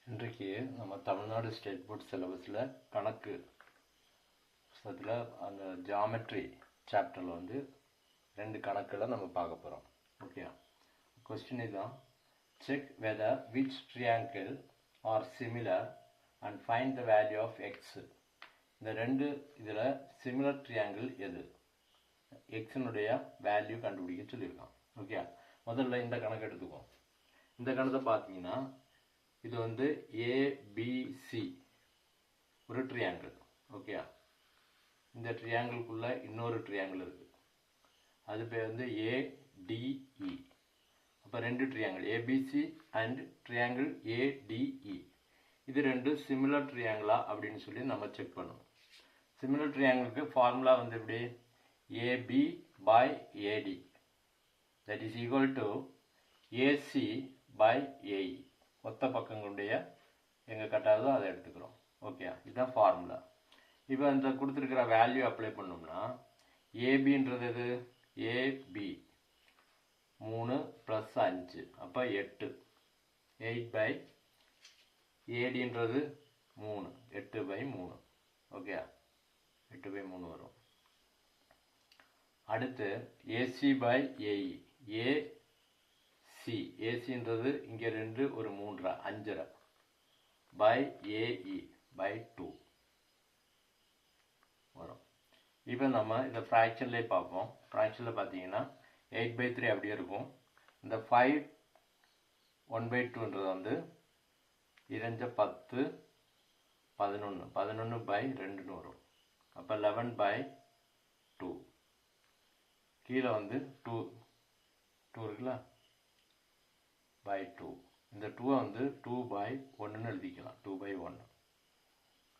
இன்றைக்கு நம்ம Tamil Nadu state board சிலபஸில் கணக்கு புத்தகத்தில் அந்த ஜியாமெட்ரி சாப்டரில் வந்து 2 கணக்குகளை நம்ம பார்க்க போகிறோம். ஓகே, கொஸ்டின் இதுதான். Check whether which triangle are similar and find the value of x. இந்த 2 இதில் சிமிலர் ட்ரியாங்கிள் எது, எக்ஸினுடைய வேல்யூ கண்டுபிடிக்க சொல்லியிருக்கான். ஓகே, முதல்ல இந்த கணக்கு எடுத்துக்குவோம். இந்த கணத்தை பார்த்தீங்கன்னா இது வந்து ஏபிசி ஒரு ட்ரியாங்கிள். ஓகே, இந்த ட்ரியாங்கிள்குள்ள இன்னொரு ட்ரியாங்கிள் இருக்கு, அது பேர் வந்து ஏடிஇ. அப்போ 2 triangle ABC and triangle ADE, இது 2 சிமிலர் ட்ரியாங்கிளா அப்படின்னு சொல்லி நம்ம செக் பண்ணணும். சிமிலர் ட்ரியாங்கிளுக்கு ஃபார்முலா வந்து எப்படி, AB by AD that is equal to AC by AE. ஒத்த பக்கங்களுடைய எங்கே கட்டாதோ அதை எடுத்துக்கிறோம். ஓகே, இதுதான் ஃபார்முலா. இப்போ இந்த கொடுத்துருக்கிற வேல்யூ அப்ளை பண்ணோம்னா ஏபின்றது எது, ஏபி 3 + 5 அப்போ 8, 8 பை ஏடின்றது 3, 8 பை 3. ஓகே, 8 பை 3 வரும். அடுத்து ஏசி பை ஏஇ, ஏசின்றது இங்கே 2 ஒரு 3 5 பை ஏஇ பை 2 வரும். இப்போ நம்ம இதை ஃப்ராக்ஷன்லேயே பார்ப்போம். ஃப்ராக்ஷனில் பார்த்தீங்கன்னா 8/3 அப்படியே இருக்கும். இந்த 5 1/2ன்றது வந்து 2 10 11 11 பை 2ன்னு வரும். அப்போ 11/2. கீழே வந்து 2 இருக்குல்ல, பை 2. இந்த 2 வந்து 2/1ன்னு எழுதிக்கலாம், 2/1.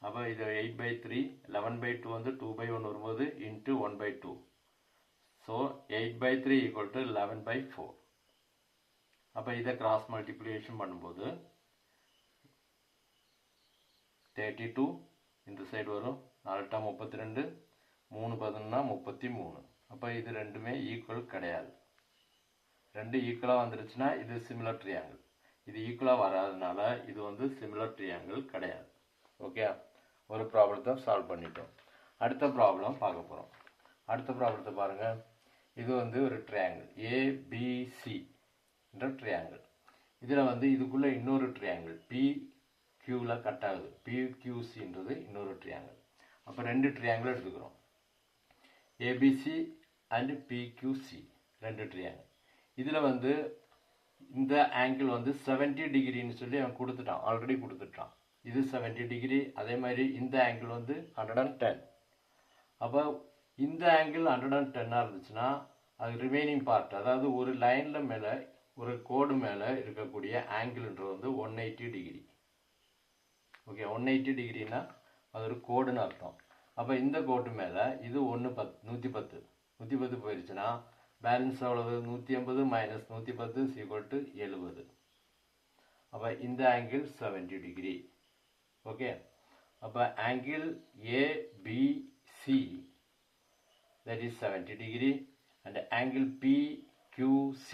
அப்போ இது 8/3, 11/2 வந்து 2/1 வரும்போது இன்ட்டு 1/2. So 8/3 equal to 11/4. அப்போ இதை கிராஸ் மல்டிப்ளிகேஷன் பண்ணும்போது 32 இந்த சைடு வரும், 4 32, 3 11 33. அப்போ இது ரெண்டுமே ஈக்குவல் கிடையாது. 2 ஈக்குவலாக வந்துருச்சுன்னா இது சிமிலர் ட்ரியாங்கிள், இது ஈக்குவலாக வராதனால இது வந்து சிமிலர் ட்ரியாங்கிள் கிடையாது. ஓகே, ஒரு ப்ராப்ளத்தை சால்வ் பண்ணிட்டோம். அடுத்த ப்ராப்ளம் பார்க்க போகிறோம். அடுத்த ப்ராப்ளத்தை பாருங்கள். இது வந்து ஒரு ட்ரியாங்கிள் ஏபிசி என்ற ட்ரியாங்கிள். இதில் வந்து இதுக்குள்ளே இன்னொரு ட்ரியாங்கிள் பிக்யூவில் கட் ஆகுது, பிக்யூசின்றது இன்னொரு ட்ரியாங்கிள். அப்போ 2 ட்ரியாங்கிள் எடுத்துக்கிறோம், ஏபிசி அண்ட் பிக்யூசி 2 ட்ரியாங்கிள். இதில் வந்து இந்த ஆங்கிள் வந்து 70 டிகிரின்னு சொல்லி அவன் கொடுத்துட்டான், ஆல்ரெடி கொடுத்துட்டான். இது 70 டிகிரி. அதே மாதிரி இந்த ஆங்கிள் வந்து 110. அப்போ இந்த ஆங்கிள் 110 இருந்துச்சுன்னா அது ரிமைனிங் பார்ட், அதாவது ஒரு லைனில் மேலே ஒரு கோடு மேலே இருக்கக்கூடிய ஆங்கிள்ன்றது வந்து 180 டிகிரி. ஓகே, 180 டிகிரின்னா அது ஒரு கோடுன்னு அர்த்தம். அப்போ இந்த கோட்டு மேலே இது 110 போயிடுச்சுன்னா பேலன்ஸ் எவ்வளவு, 180 மைனஸ் 110 ஈக்குவல் டு 70. அப்போ இந்த ஆங்கிள் 70 டிகிரி. ஓகே, அப்போ angle ABC that is 70 degree and angle PQC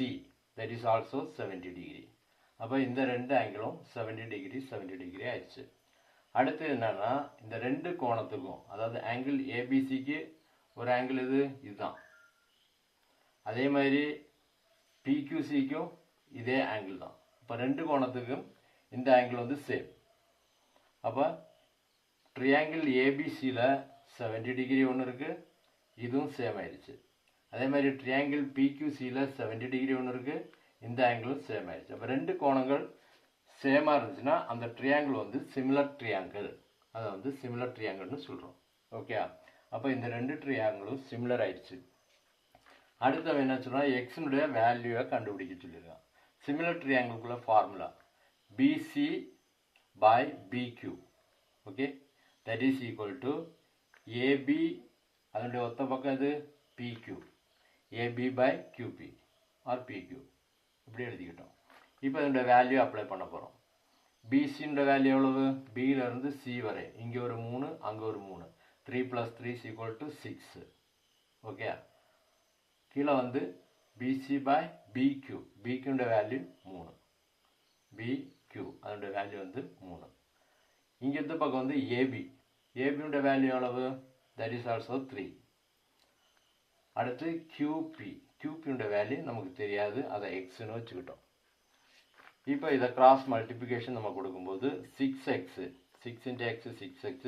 that is also 70 degree. அப்போ இந்த 2 ஆங்கிளும் 70 டிகிரி ஆயிடுச்சு. அடுத்து என்னன்னா இந்த 2 கோணத்துக்கும், அதாவது ஆங்கிள் ஏபிசிக்கு ஒரு ஆங்கிள் இதுதான், அதே மாதிரி பிக்யூசிக்கும் இதே ஆங்கிள் தான். இப்போ 2 கோணத்துக்கும் இந்த ஆங்கிள் வந்து சேம். அப்போ ட்ரியாங்கிள் ஏபிசியில் 70 டிகிரி ஒன்று இருக்குது, இதுவும் சேம் ஆயிடுச்சு. அதே மாதிரி ட்ரியாங்கிள் பிக்யூசியில் 70 டிகிரி ஒன்று இருக்குது, இந்த ஆங்கிளும் சேம் ஆயிடுச்சு. அப்போ 2 கோணங்கள் சேமாக இருந்துச்சுன்னா அந்த ட்ரியாங்கிள் வந்து சிமிலர் ட்ரியாங்கிள், அதை வந்து சிமிலர் ட்ரியாங்கிள்னு சொல்கிறோம். ஓகே, அப்போ இந்த 2 ட்ரியாங்கிளும் சிமிலர் ஆயிடுச்சு. அடுத்தவன் என்ன சொன்னால் எக்ஸினுடைய வேல்யூவை கண்டுபிடிக்க சொல்லியிருக்கான். சிமிலர் ட்ரியாங்கிள்குள்ள formula PC by PQ. Okay, that is equal to AB, அதனுடைய ஒத்த பக்கம் இது PQ, AB by QP or PQ, இப்படி எழுதிக்கிட்டோம். இப்போ இதனுடைய வேல்யூ அப்ளை பண்ண போகிறோம். பிசியோட வேல்யூ எவ்வளவு, பியிலேருந்து சி வரை, இங்கே ஒரு 3 அங்கே ஒரு 3, 3 + 3 ஈக்குவல் டு 6. ஓகே, கீழே வந்து பிசி பை பிக்யூ, பிக்யூட வேல்யூ 3, பி Q அதோட வேல்யூ வந்து 3. இங்கே இந்த பக்கம் வந்து AB ஏபியோட வேல்யூ எவ்வளவு? That is also 3. அடுத்து QPயோட வேல்யூ நமக்கு தெரியாது, அதை எக்ஸ்னு வச்சுக்கிட்டோம். இப்போ இதை கிராஸ் மல்டிப்ளிகேஷன் நம்ம கொடுக்கும்போது 6x 6 × x 6x,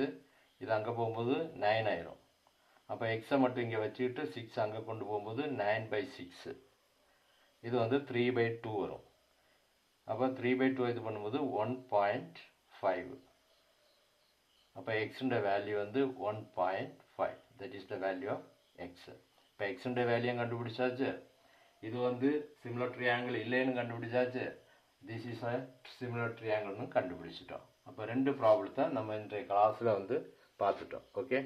இது அங்கே போகும்போது 9 ஆயிரும். அப்போ எக்ஸை மட்டும் இங்கே வச்சுக்கிட்டு 6 அங்கே கொண்டு போகும்போது 9/6, இது வந்து 3/2 வரும். அப்போ 3/2 இது பண்ணும்போது 1.5. அப்போ எக்ஸுடைய வேல்யூ வந்து 1.5. That is the value of x. இப்போ எக்ஸுடைய வேல்யூ கண்டுபிடிச்சாச்சு. இது வந்து சிமிலர் ட்ரையாங்கிள் இல்லைன்னு கண்டுபிடிச்சாச்சு. திஸ் இஸ் அ சிமிலர் ட்ரையாங்கிள்னு கண்டுபிடிச்சிட்டோம். அப்போ 2 ப்ராப்ளத்தை நம்ம இன்றைய கிளாஸில் வந்து பார்த்துட்டோம். ஓகே.